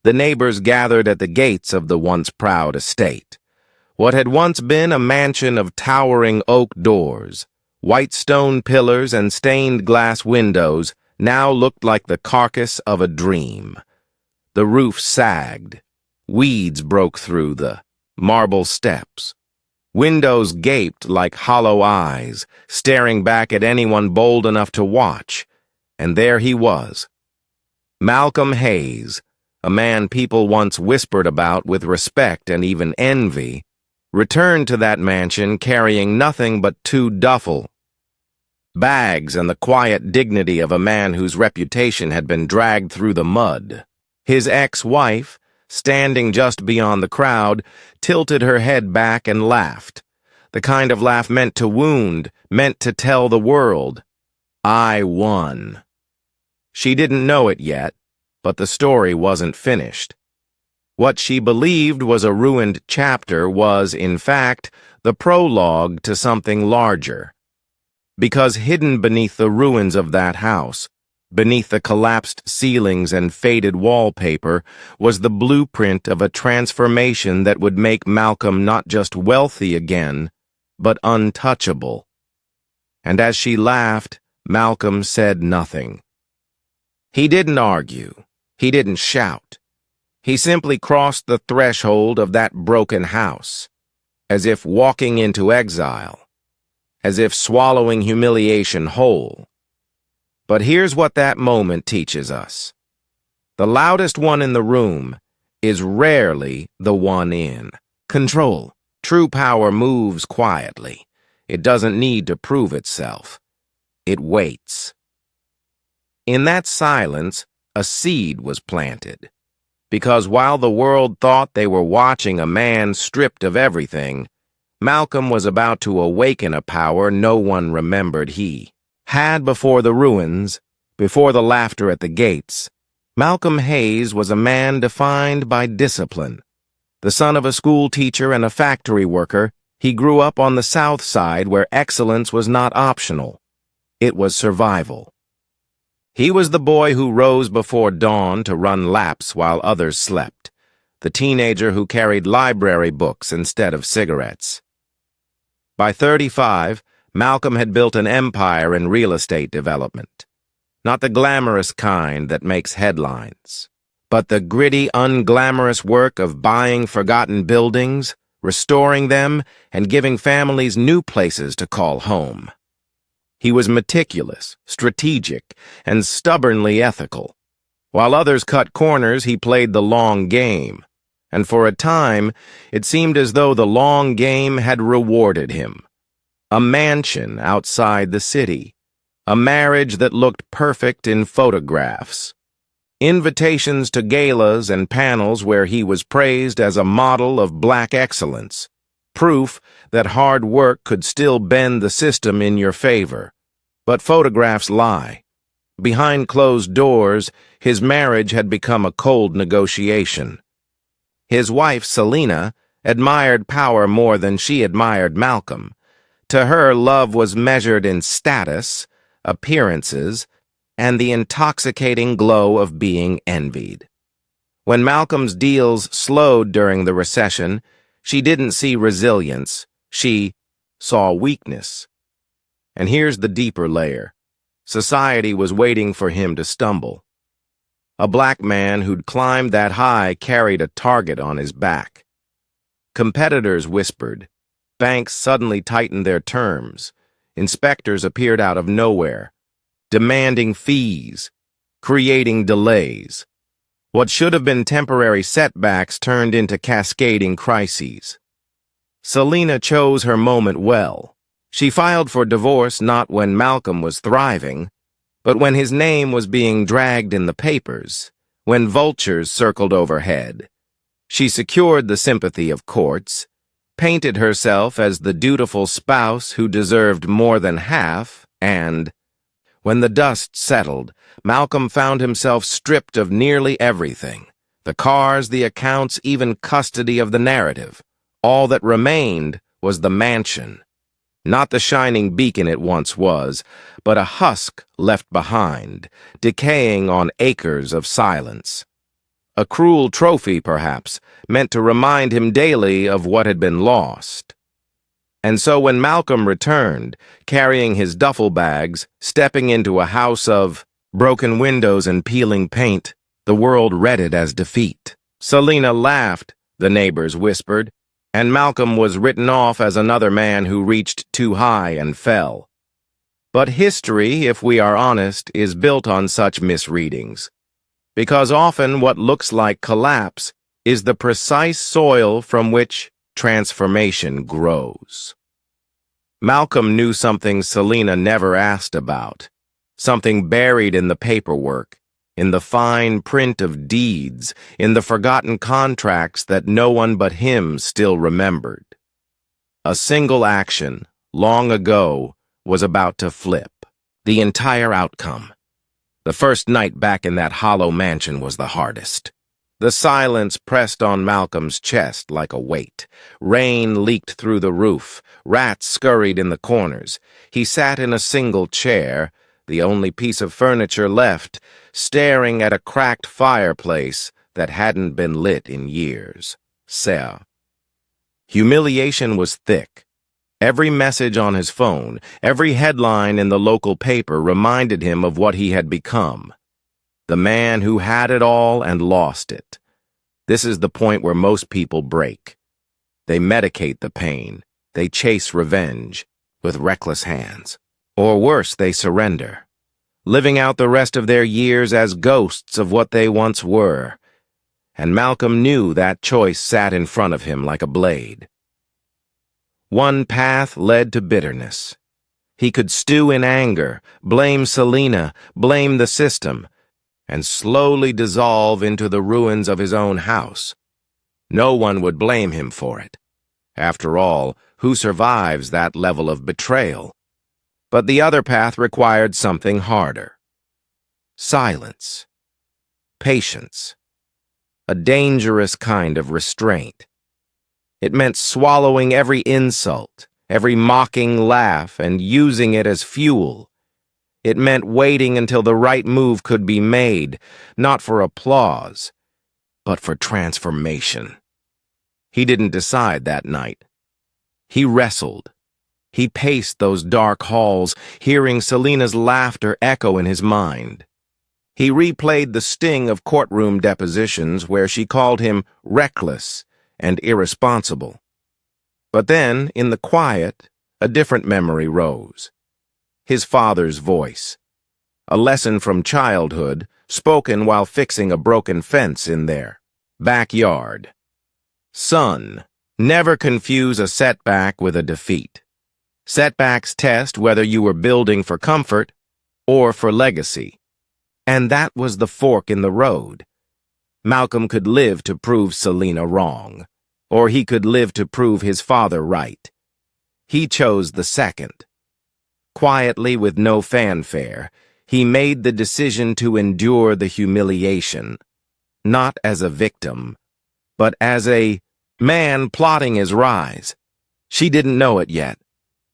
The neighbors gathered at the gates of the once proud estate. What had once been a mansion of towering oak doors, white stone pillars, and stained glass windows now looked like the carcass of a dream. The roof sagged. Weeds broke through the marble steps. Windows gaped like hollow eyes, staring back at anyone bold enough to watch. And there he was. Malcolm Hayes, a man people once whispered about with respect and even envy, returned to that mansion carrying nothing but 2 duffel bags and the quiet dignity of a man whose reputation had been dragged through the mud. His ex-wife, standing just beyond the crowd, tilted her head back and laughed. The kind of laugh meant to wound, meant to tell the world, "I won." She didn't know it yet, but the story wasn't finished. What she believed was a ruined chapter was, in fact, the prologue to something larger. Because hidden beneath the ruins of that house, beneath the collapsed ceilings and faded wallpaper, was the blueprint of a transformation that would make Malcolm not just wealthy again, but untouchable. And as she laughed, Malcolm said nothing. He didn't argue. He didn't shout. He simply crossed the threshold of that broken house, as if walking into exile, as if swallowing humiliation whole. But here's what that moment teaches us. The loudest one in the room is rarely the one in control. True power moves quietly. It doesn't need to prove itself. It waits. In that silence, a seed was planted. Because while the world thought they were watching a man stripped of everything, Malcolm was about to awaken a power no one remembered he had before the ruins, before the laughter at the gates. Malcolm Hayes was a man defined by discipline. The son of a school teacher and a factory worker, he grew up on the South Side where excellence was not optional. It was survival. He was the boy who rose before dawn to run laps while others slept, the teenager who carried library books instead of cigarettes. By 35, Malcolm had built an empire in real estate development. Not the glamorous kind that makes headlines, but the gritty, unglamorous work of buying forgotten buildings, restoring them, and giving families new places to call home. He was meticulous, strategic, and stubbornly ethical. While others cut corners, he played the long game. And for a time, it seemed as though the long game had rewarded him. A mansion outside the city. A marriage that looked perfect in photographs. Invitations to galas and panels where he was praised as a model of black excellence. Proof that hard work could still bend the system in your favor. But photographs lie. Behind closed doors, his marriage had become a cold negotiation. His wife, Selena, admired power more than she admired Malcolm. To her, love was measured in status, appearances, and the intoxicating glow of being envied. When Malcolm's deals slowed during the recession, she didn't see resilience, she saw weakness. And here's the deeper layer. Society was waiting for him to stumble. A black man who'd climbed that high carried a target on his back. Competitors whispered. Banks suddenly tightened their terms. Inspectors appeared out of nowhere, demanding fees, creating delays. What should have been temporary setbacks turned into cascading crises. Selena chose her moment well. She filed for divorce not when Malcolm was thriving, but when his name was being dragged in the papers, when vultures circled overhead. She secured the sympathy of courts, painted herself as the dutiful spouse who deserved more than half, and, when the dust settled, Malcolm found himself stripped of nearly everything. The cars, the accounts, even custody of the narrative. All that remained was the mansion. Not the shining beacon it once was, but a husk left behind, decaying on acres of silence. A cruel trophy, perhaps, meant to remind him daily of what had been lost. And so when Malcolm returned, carrying his duffel bags, stepping into a house of broken windows and peeling paint, the world read it as defeat. Selina laughed, the neighbors whispered, and Malcolm was written off as another man who reached too high and fell. But history, if we are honest, is built on such misreadings, because often what looks like collapse is the precise soil from which transformation grows. Malcolm knew something Selina never asked about, something buried in the paperwork, in the fine print of deeds, in the forgotten contracts that no one but him still remembered. A single action, long ago, was about to flip the entire outcome. The first night back in that hollow mansion was the hardest. The silence pressed on Malcolm's chest like a weight. Rain leaked through the roof. Rats scurried in the corners. He sat in a single chair, the only piece of furniture left, staring at a cracked fireplace that hadn't been lit in years. Humiliation was thick. Every message on his phone, every headline in the local paper reminded him of what he had become. The man who had it all and lost it. This is the point where most people break. They medicate the pain. They chase revenge with reckless hands. Or worse, they surrender, living out the rest of their years as ghosts of what they once were. And Malcolm knew that choice sat in front of him like a blade. One path led to bitterness. He could stew in anger, blame Selina, blame the system, and slowly dissolve into the ruins of his own house. No one would blame him for it. After all, who survives that level of betrayal? But the other path required something harder. Silence. Patience. A dangerous kind of restraint. It meant swallowing every insult, every mocking laugh, and using it as fuel. It meant waiting until the right move could be made, not for applause, but for transformation. He didn't decide that night. He wrestled. He paced those dark halls, hearing Selina's laughter echo in his mind. He replayed the sting of courtroom depositions where she called him reckless and irresponsible. But then, in the quiet, a different memory rose. His father's voice. A lesson from childhood, spoken while fixing a broken fence in their backyard. Son, never confuse a setback with a defeat. Setbacks test whether you were building for comfort or for legacy. And that was the fork in the road. Malcolm could live to prove Selina wrong, or he could live to prove his father right. He chose the second. Quietly, with no fanfare, he made the decision to endure the humiliation, not as a victim, but as a man plotting his rise. She didn't know it yet,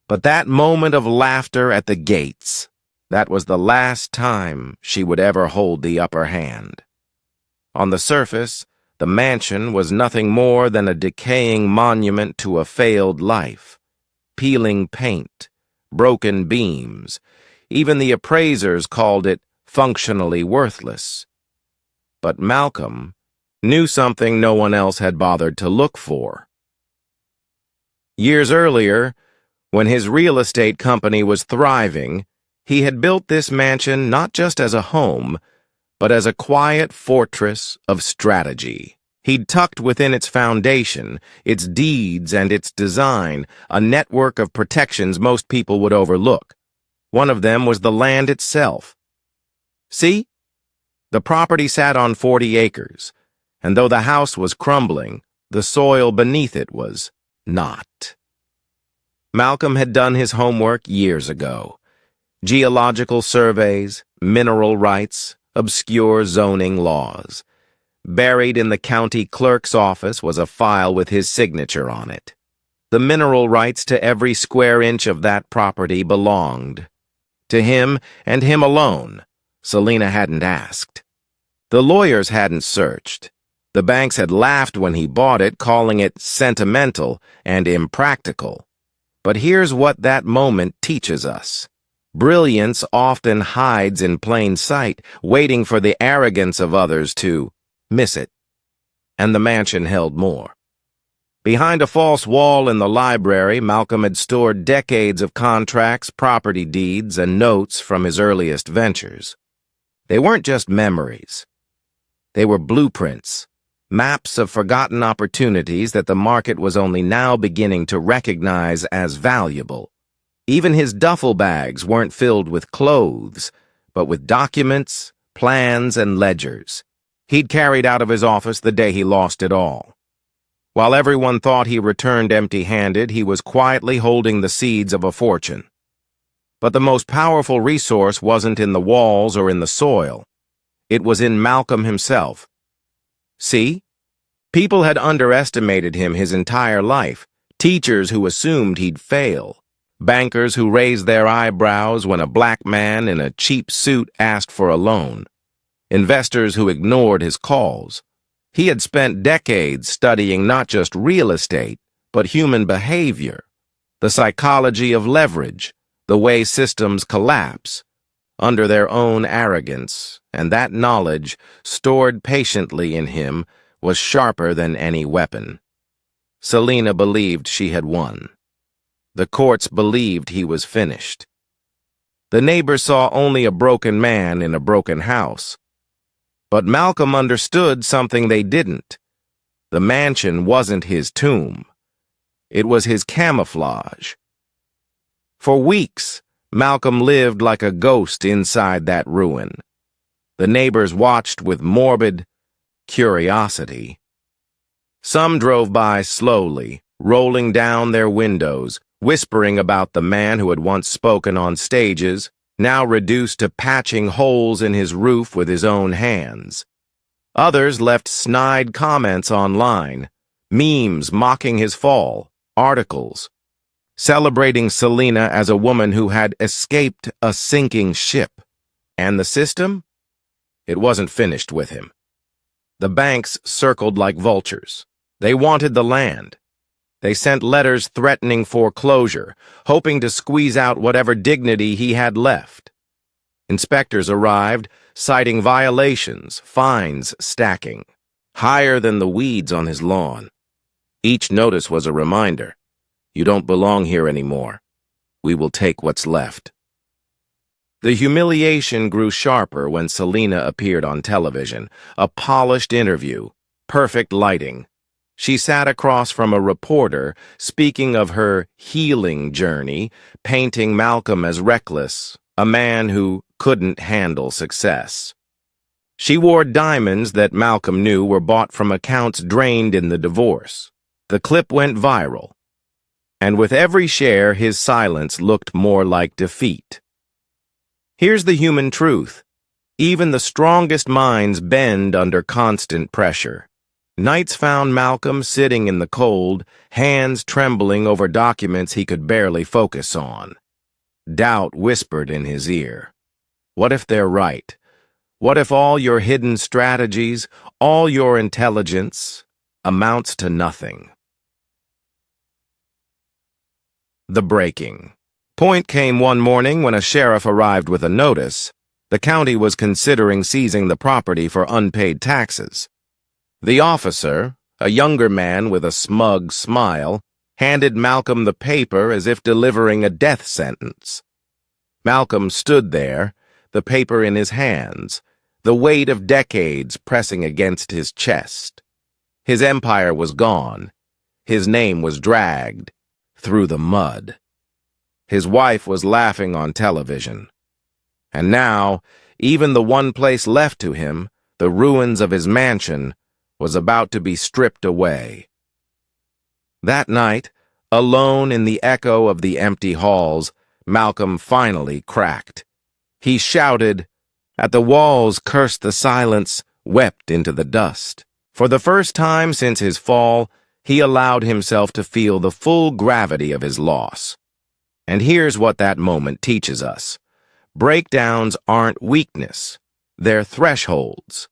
but that moment of laughter at the gates, that was the last time she would ever hold the upper hand. On the surface, the mansion was nothing more than a decaying monument to a failed life. Peeling paint, broken beams. Even the appraisers called it functionally worthless. But Malcolm knew something no one else had bothered to look for. Years earlier, when his real estate company was thriving, he had built this mansion not just as a home, but as a quiet fortress of strategy. He'd tucked within its foundation, its deeds and its design, a network of protections most people would overlook. One of them was the land itself. See? The property sat on 40 acres, and though the house was crumbling, the soil beneath it was not. Malcolm had done his homework years ago. Geological surveys, mineral rights, obscure zoning laws. Buried in the county clerk's office was a file with his signature on it. The mineral rights to every square inch of that property belonged to him and him alone. Selina hadn't asked. The lawyers hadn't searched. The banks had laughed when he bought it, calling it sentimental and impractical. But here's what that moment teaches us. Brilliance often hides in plain sight, waiting for the arrogance of others to miss it. And the mansion held more. Behind a false wall in the library, Malcolm had stored decades of contracts, property deeds, and notes from his earliest ventures. They weren't just memories. They were blueprints, maps of forgotten opportunities that the market was only now beginning to recognize as valuable. Even his duffel bags weren't filled with clothes, but with documents, plans, and ledgers he'd carried out of his office the day he lost it all. While everyone thought he returned empty-handed, he was quietly holding the seeds of a fortune. But the most powerful resource wasn't in the walls or in the soil. It was in Malcolm himself. See? People had underestimated him his entire life. Teachers who assumed he'd fail. Bankers who raised their eyebrows when a black man in a cheap suit asked for a loan. Investors who ignored his calls. He had spent decades studying not just real estate, but human behavior, the psychology of leverage, the way systems collapse under their own arrogance, and that knowledge, stored patiently in him, was sharper than any weapon. Selina believed she had won. The courts believed he was finished. The neighbors saw only a broken man in a broken house. But Malcolm understood something they didn't. The mansion wasn't his tomb. It was his camouflage. For weeks, Malcolm lived like a ghost inside that ruin. The neighbors watched with morbid curiosity. Some drove by slowly, rolling down their windows, whispering about the man who had once spoken on stages, now reduced to patching holes in his roof with his own hands. Others left snide comments online, memes mocking his fall, articles, celebrating Selina as a woman who had escaped a sinking ship. And the system? It wasn't finished with him. The banks circled like vultures. They wanted the land. They sent letters threatening foreclosure, hoping to squeeze out whatever dignity he had left. Inspectors arrived, citing violations, fines stacking, higher than the weeds on his lawn. Each notice was a reminder. You don't belong here anymore. We will take what's left. The humiliation grew sharper when Selina appeared on television, a polished interview, perfect lighting. She sat across from a reporter, speaking of her healing journey, painting Malcolm as reckless, a man who couldn't handle success. She wore diamonds that Malcolm knew were bought from accounts drained in the divorce. The clip went viral, and with every share, his silence looked more like defeat. Here's the human truth. Even the strongest minds bend under constant pressure. Nights found Malcolm sitting in the cold, hands trembling over documents he could barely focus on. Doubt whispered in his ear. What if they're right? What if all your hidden strategies, all your intelligence, amounts to nothing? The breaking point came one morning when a sheriff arrived with a notice. The county was considering seizing the property for unpaid taxes. The officer, a younger man with a smug smile, handed Malcolm the paper as if delivering a death sentence. Malcolm stood there, the paper in his hands, the weight of decades pressing against his chest. His empire was gone. His name was dragged through the mud. His wife was laughing on television. And now, even the one place left to him, the ruins of his mansion, was about to be stripped away. That night, alone in the echo of the empty halls, Malcolm finally cracked. He shouted, at the walls cursed the silence, wept into the dust. For the first time since his fall, he allowed himself to feel the full gravity of his loss. And here's what that moment teaches us. Breakdowns aren't weakness, they're thresholds.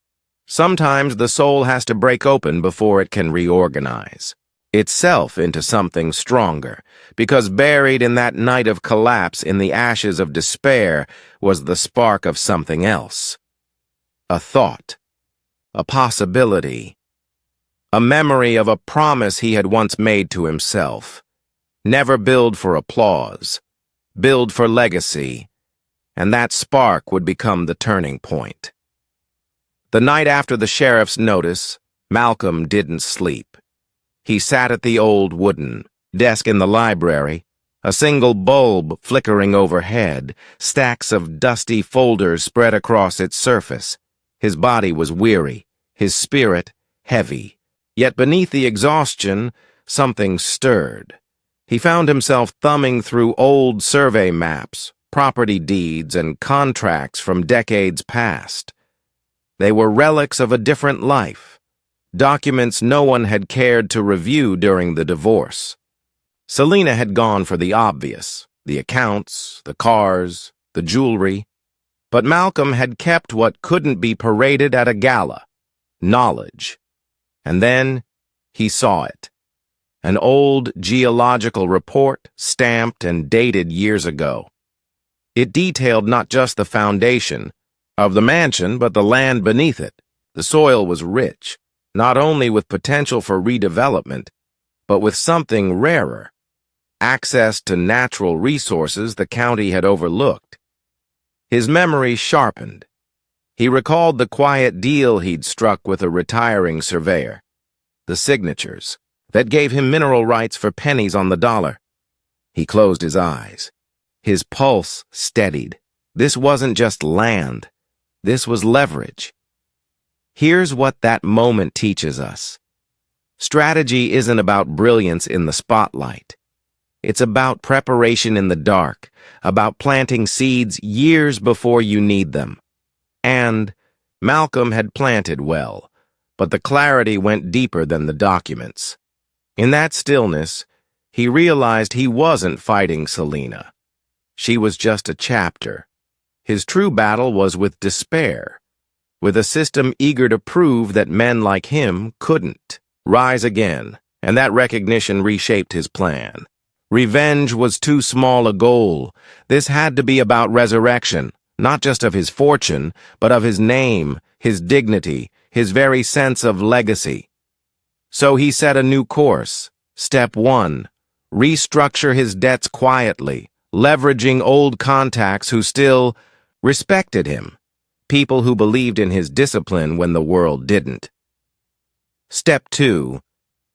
Sometimes the soul has to break open before it can reorganize itself into something stronger, because buried in that night of collapse in the ashes of despair was the spark of something else. A thought, a possibility, a memory of a promise he had once made to himself. Never build for applause, build for legacy, and that spark would become the turning point. The night after the sheriff's notice, Malcolm didn't sleep. He sat at the old wooden desk in the library, a single bulb flickering overhead, stacks of dusty folders spread across its surface. His body was weary, his spirit heavy. Yet beneath the exhaustion, something stirred. He found himself thumbing through old survey maps, property deeds, and contracts from decades past. They were relics of a different life. Documents no one had cared to review during the divorce. Selena had gone for the obvious, the accounts, the cars, the jewelry. But Malcolm had kept what couldn't be paraded at a gala, knowledge. And then he saw it. An old geological report, stamped and dated years ago. It detailed not just the foundation of the mansion, but the land beneath it. The soil was rich, not only with potential for redevelopment, but with something rarer, access to natural resources the county had overlooked. His memory sharpened. He recalled the quiet deal he'd struck with a retiring surveyor, the signatures that gave him mineral rights for pennies on the dollar. He closed his eyes. His pulse steadied. This wasn't just land. This was leverage. Here's what that moment teaches us. Strategy isn't about brilliance in the spotlight. It's about preparation in the dark, about planting seeds years before you need them. And Malcolm had planted well, but the clarity went deeper than the documents. In that stillness, he realized he wasn't fighting Selena. She was just a chapter. His true battle was with despair, with a system eager to prove that men like him couldn't rise again, and that recognition reshaped his plan. Revenge was too small a goal. This had to be about resurrection, not just of his fortune, but of his name, his dignity, his very sense of legacy. So he set a new course. Step 1, restructure his debts quietly, leveraging old contacts who still respected him, people who believed in his discipline when the world didn't. Step 2,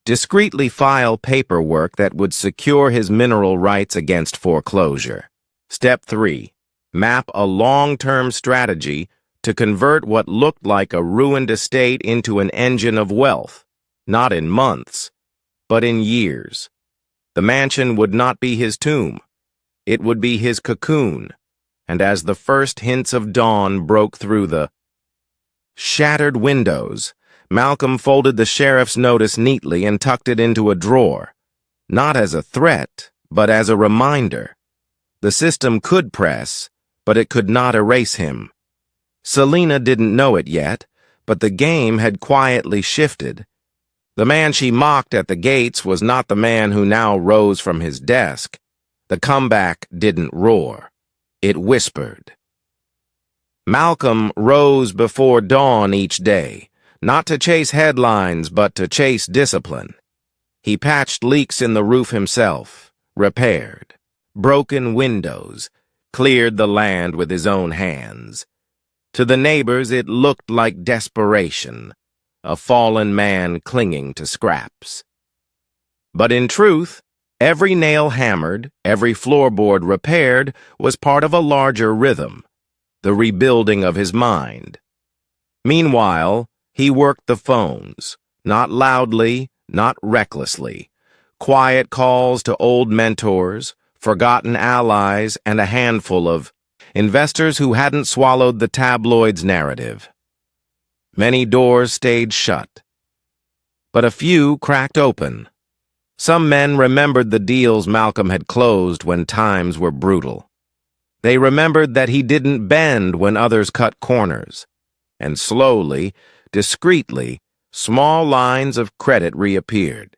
discreetly file paperwork that would secure his mineral rights against foreclosure. Step 3, map a long-term strategy to convert what looked like a ruined estate into an engine of wealth, not in months, but in years. The mansion would not be his tomb. It would be his cocoon. And as the first hints of dawn broke through the shattered windows, Malcolm folded the sheriff's notice neatly and tucked it into a drawer, not as a threat, but as a reminder. The system could press, but it could not erase him. Selena didn't know it yet, but the game had quietly shifted. The man she mocked at the gates was not the man who now rose from his desk. The comeback didn't roar. It whispered. Malcolm rose before dawn each day, not to chase headlines, but to chase discipline. He patched leaks in the roof himself, repaired broken windows, cleared the land with his own hands. To the neighbors, it looked like desperation, a fallen man clinging to scraps. But in truth, every nail hammered, every floorboard repaired was part of a larger rhythm, the rebuilding of his mind. Meanwhile, he worked the phones, not loudly, not recklessly. Quiet calls to old mentors, forgotten allies, and a handful of investors who hadn't swallowed the tabloids' narrative. Many doors stayed shut, but a few cracked open. Some men remembered the deals Malcolm had closed when times were brutal. They remembered that he didn't bend when others cut corners. And slowly, discreetly, small lines of credit reappeared.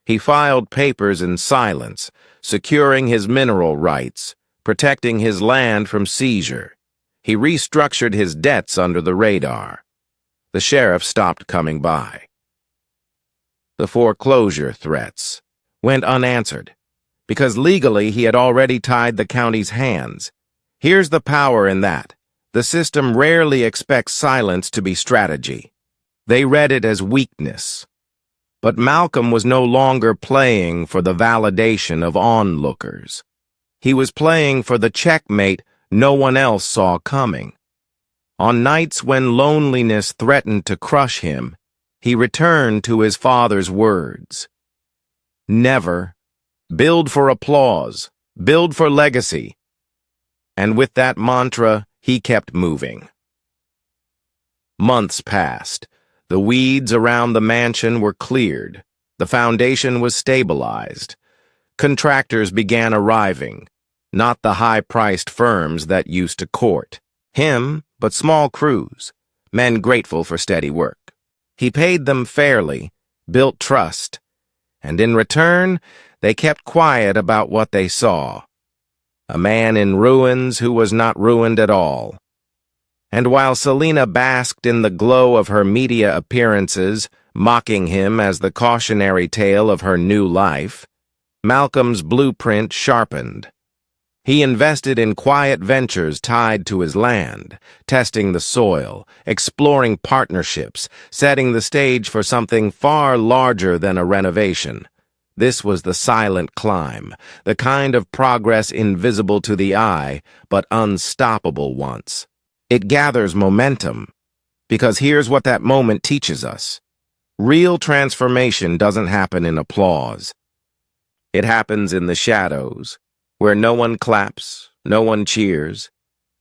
He filed papers in silence, securing his mineral rights, protecting his land from seizure. He restructured his debts under the radar. The sheriff stopped coming by. The foreclosure threats went unanswered, because legally he had already tied the county's hands. Here's the power in that. The system rarely expects silence to be strategy. They read it as weakness. But Malcolm was no longer playing for the validation of onlookers. He was playing for the checkmate no one else saw coming. On nights when loneliness threatened to crush him, he returned to his father's words. Never. Build for applause. Build for legacy. And with that mantra, he kept moving. Months passed. The weeds around the mansion were cleared. The foundation was stabilized. Contractors began arriving, not the high-priced firms that used to court him, but small crews, men grateful for steady work. He paid them fairly, built trust, and in return, they kept quiet about what they saw. A man in ruins who was not ruined at all. And while Selena basked in the glow of her media appearances, mocking him as the cautionary tale of her new life, Malcolm's blueprint sharpened. He invested in quiet ventures tied to his land, testing the soil, exploring partnerships, setting the stage for something far larger than a renovation. This was the silent climb, the kind of progress invisible to the eye, but unstoppable once. It gathers momentum, because here's what that moment teaches us. Real transformation doesn't happen in applause. It happens in the shadows, where no one claps, no one cheers,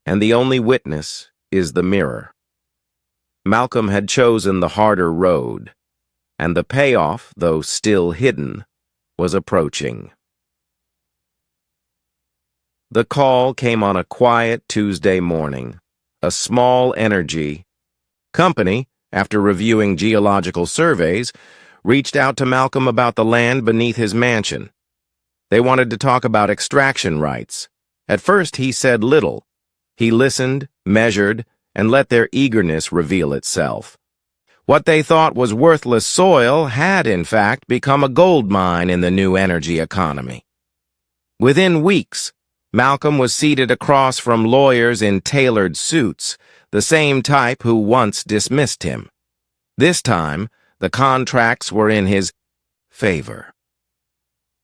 and the only witness is the mirror. Malcolm had chosen the harder road, and the payoff, though still hidden, was approaching. The call came on a quiet Tuesday morning. A small energy company, after reviewing geological surveys, reached out to Malcolm about the land beneath his mansion. They wanted to talk about extraction rights. At first, he said little. He listened, measured, and let their eagerness reveal itself. What they thought was worthless soil had, in fact, become a gold mine in the new energy economy. Within weeks, Malcolm was seated across from lawyers in tailored suits, the same type who once dismissed him. This time, the contracts were in his favor.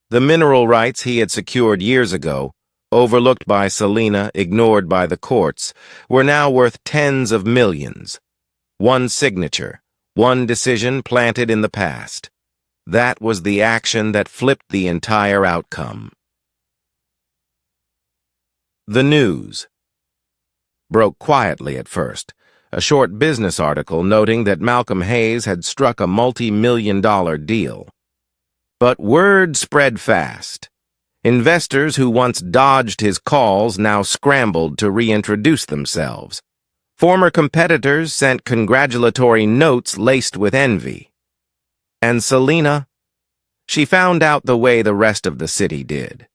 The mineral rights he had secured years ago, overlooked by Selena, ignored by the courts, were now worth tens of millions. One signature, one decision planted in the past. That was the action that flipped the entire outcome. The news broke quietly at first, a short business article noting that Malcolm Hayes had struck a multi-million-dollar deal. But word spread fast. Investors who once dodged his calls now scrambled to reintroduce themselves. Former competitors sent congratulatory notes laced with envy. And Selena? She found out the way the rest of the city did.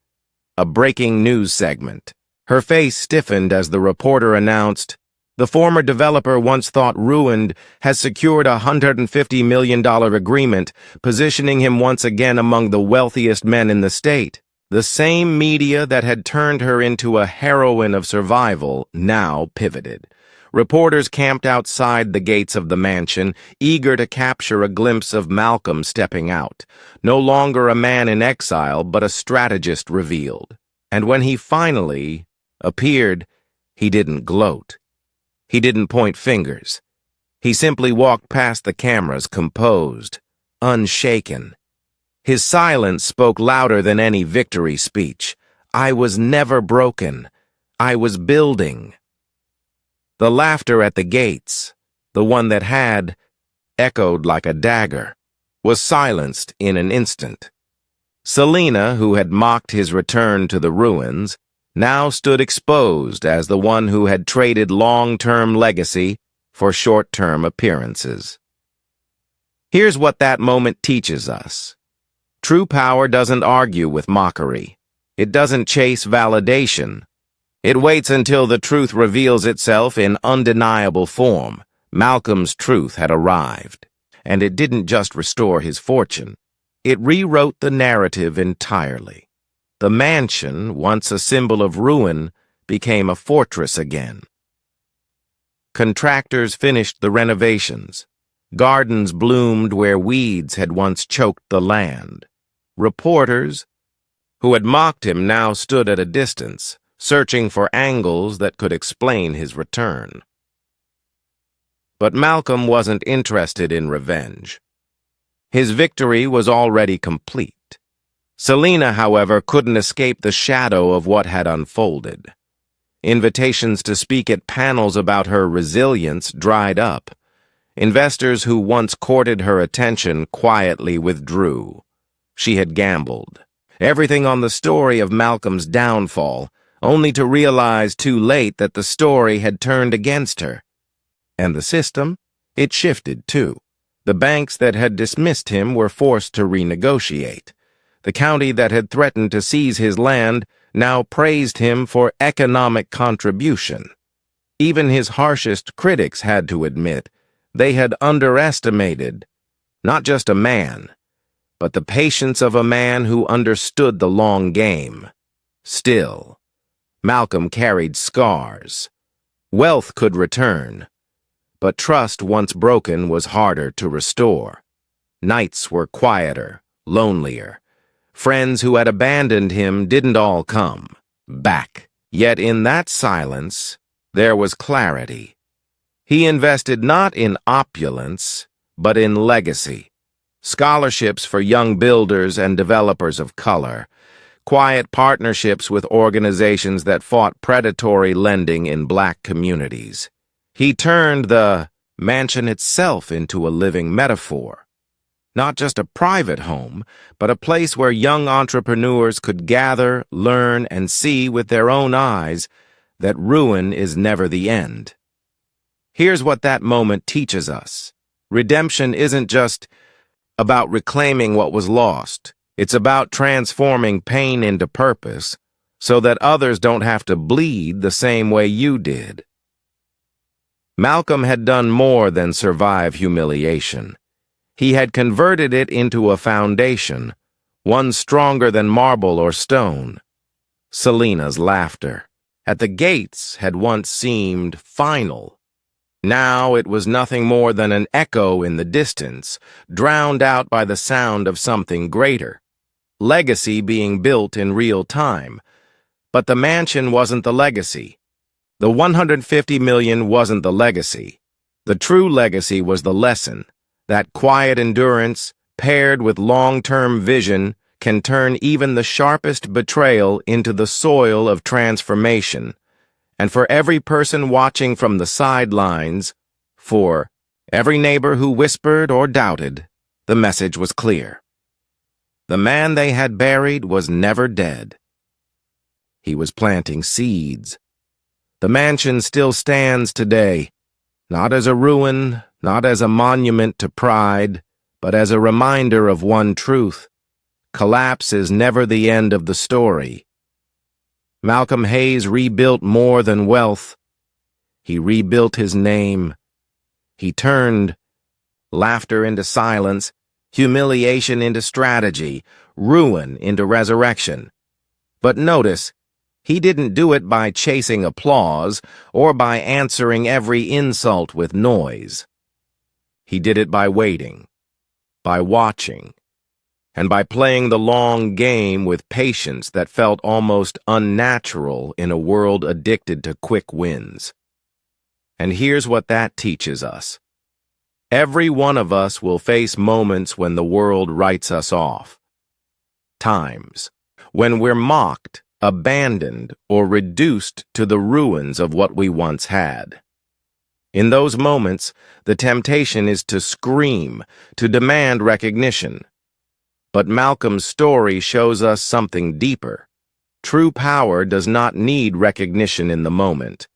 A breaking news segment. Her face stiffened as the reporter announced, "The former developer once thought ruined has secured a $150 million agreement, positioning him once again among the wealthiest men in the state." The same media that had turned her into a heroine of survival now pivoted. Reporters camped outside the gates of the mansion, eager to capture a glimpse of Malcolm stepping out, no longer a man in exile, but a strategist revealed. And when he finally appeared, he didn't gloat. He didn't point fingers. He simply walked past the cameras, composed, unshaken. His silence spoke louder than any victory speech. I was never broken. I was building. The laughter at the gates, the one that had, echoed like a dagger, was silenced in an instant. Selena, who had mocked his return to the ruins, now stood exposed as the one who had traded long-term legacy for short-term appearances. Here's what that moment teaches us. True power doesn't argue with mockery. It doesn't chase validation. It waits until the truth reveals itself in undeniable form. Malcolm's truth had arrived, and it didn't just restore his fortune. It rewrote the narrative entirely. The mansion, once a symbol of ruin, became a fortress again. Contractors finished the renovations. Gardens bloomed where weeds had once choked the land. Reporters, who had mocked him, now stood at a distance, searching for angles that could explain his return. But Malcolm wasn't interested in revenge. His victory was already complete. Selina, however, couldn't escape the shadow of what had unfolded. Invitations to speak at panels about her resilience dried up. Investors who once courted her attention quietly withdrew. She had gambled everything on the story of Malcolm's downfall, only to realize too late that the story had turned against her. And the system? It shifted, too. The banks that had dismissed him were forced to renegotiate. The county that had threatened to seize his land now praised him for economic contribution. Even his harshest critics had to admit they had underestimated not just a man, but the patience of a man who understood the long game. Still, Malcolm carried scars. Wealth could return, but trust once broken was harder to restore. Nights were quieter, lonelier. Friends who had abandoned him didn't all come back. Yet in that silence, there was clarity. He invested not in opulence, but in legacy. Scholarships for young builders and developers of color. Quiet partnerships with organizations that fought predatory lending in black communities. He turned the mansion itself into a living metaphor. Not just a private home, but a place where young entrepreneurs could gather, learn, and see with their own eyes that ruin is never the end. Here's what that moment teaches us. Redemption isn't just about reclaiming what was lost. It's about transforming pain into purpose so that others don't have to bleed the same way you did. Malcolm had done more than survive humiliation. He had converted it into a foundation, one stronger than marble or stone. Selina's laughter at the gates had once seemed final. Now it was nothing more than an echo in the distance, drowned out by the sound of something greater. Legacy being built in real time. But the mansion wasn't the legacy. The 150 million wasn't the legacy. The true legacy was the lesson. That quiet endurance, paired with long-term vision, can turn even the sharpest betrayal into the soil of transformation. And for every person watching from the sidelines, for every neighbor who whispered or doubted, the message was clear. The man they had buried was never dead. He was planting seeds. The mansion still stands today, not as a ruin, not as a monument to pride, but as a reminder of one truth. Collapse is never the end of the story. Malcolm Hayes rebuilt more than wealth. He rebuilt his name. He turned laughter into silence, humiliation into strategy, ruin into resurrection. But notice, he didn't do it by chasing applause or by answering every insult with noise. He did it by waiting, by watching, and by playing the long game with patience that felt almost unnatural in a world addicted to quick wins. And here's what that teaches us. Every one of us will face moments when the world writes us off. Times when we're mocked, abandoned, or reduced to the ruins of what we once had. In those moments, the temptation is to scream, to demand recognition. But Malcolm's story shows us something deeper. True power does not need recognition in the moment.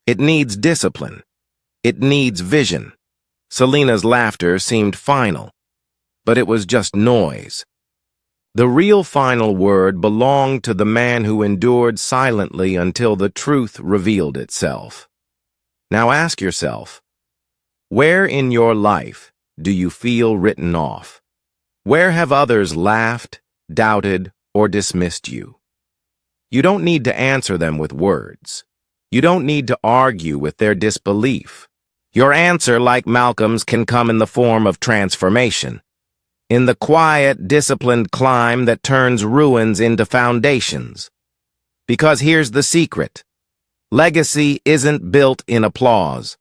It needs discipline. It needs vision. Selena's laughter seemed final, but it was just noise. The real final word belonged to the man who endured silently until the truth revealed itself. Now ask yourself, where in your life do you feel written off? Where have others laughed, doubted, or dismissed you? You don't need to answer them with words. You don't need to argue with their disbelief. Your answer, like Malcolm's, can come in the form of transformation, in the quiet, disciplined climb that turns ruins into foundations. Because here's the secret. Legacy isn't built in applause.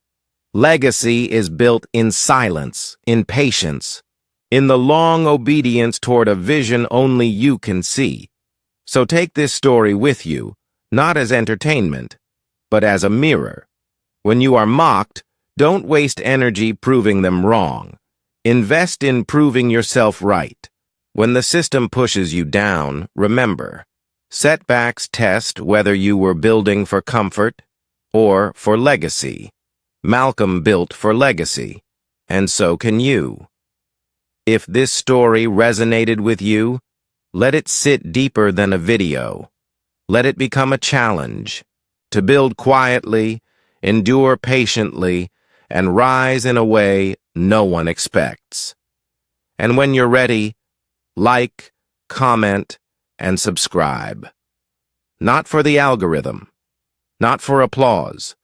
Legacy is built in silence, in patience, in the long obedience toward a vision only you can see. So take this story with you, not as entertainment, but as a mirror. When you are mocked, don't waste energy proving them wrong. Invest in proving yourself right. When the system pushes you down, remember, setbacks test whether you were building for comfort or for legacy. Malcolm built for legacy, and so can you. If this story resonated with you, let it sit deeper than a video. Let it become a challenge to build quietly, endure patiently, and rise in a way no one expects. And when you're ready, like, comment, and subscribe. Not for the algorithm, not for applause,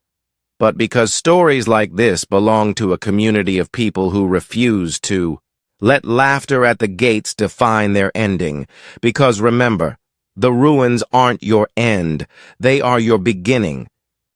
but because stories like this belong to a community of people who refuse to let laughter at the gates define their ending. Because remember, the ruins aren't your end, they are your beginning.